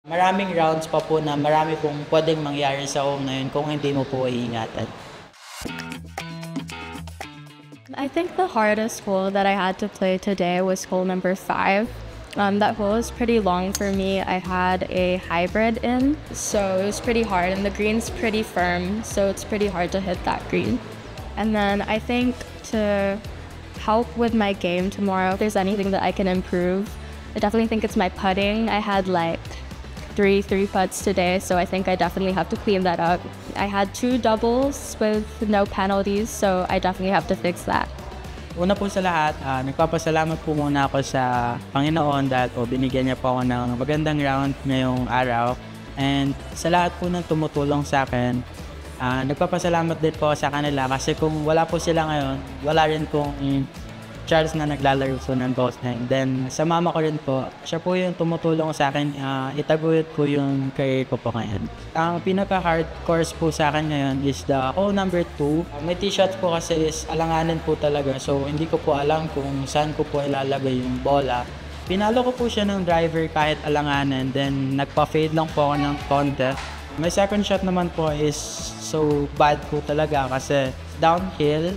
Maraming rounds pa po na marami pong pwedeng mangyari sa hole na yun kung hindi mo po iingatan. I think the hardest hole that I had to play today was hole number 5. That hole was pretty long for me. I had a hybrid in, so it was pretty hard, and the green's pretty firm, so it's pretty hard to hit that green. And then I think to help with my game tomorrow, if there's anything that I can improve, I definitely think it's my putting. I had like three putts today, so I think I definitely have to clean that up. I had 2 doubles with no penalties, so I definitely have to fix that. Una po sa lahat, nagpapasalamat po muna ako sa Panginoon dahil binigyan niya po ako ng magandang round ngayong araw. And sa lahat po ng tumutulong sa akin, nagpapasalamat din po sa kanila kasi kung wala po sila ngayon, wala rin pong chance na naglalaro po ng boss na yun. Then sa mama ko rin po, siya po yung tumutulong sa akin, itaguyod po yung career ko po ngayon. Ang pinaka-hard course po sa akin ngayon is the hole number 2. May tee shots po kasi is alanganin po talaga, so hindi ko po alam kung saan ko po ilalagay yung bola. Pinalo ko po siya ng driver kahit alanganin, then nagpa-fade lang po ako ng konti. My second shot naman po is so bad po talaga kasi downhill,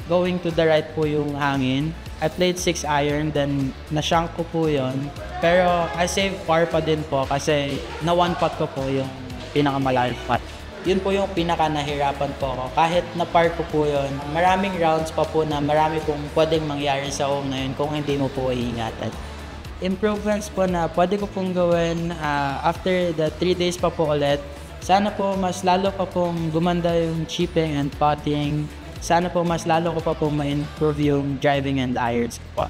going to the right po yung hangin. I played 6 iron, then na-shank ko po yun. Pero I saved par pa din po kasi na 1 putt ko po yung pinakamalayong putt. Yun po yung pinaka-nahirapan po ako. Kahit na par ko po yun, maraming rounds pa po na marami pong pwedeng mangyari sa hole na yun kung hindi mo po iingatan. Improvements po na pwede ko pong gawin after the 3 days pa po ulit. Sana po mas lalo pa pong gumanda yung chipping and putting. Sana po mas lalo ko pa po ma-improve yung driving and irons po.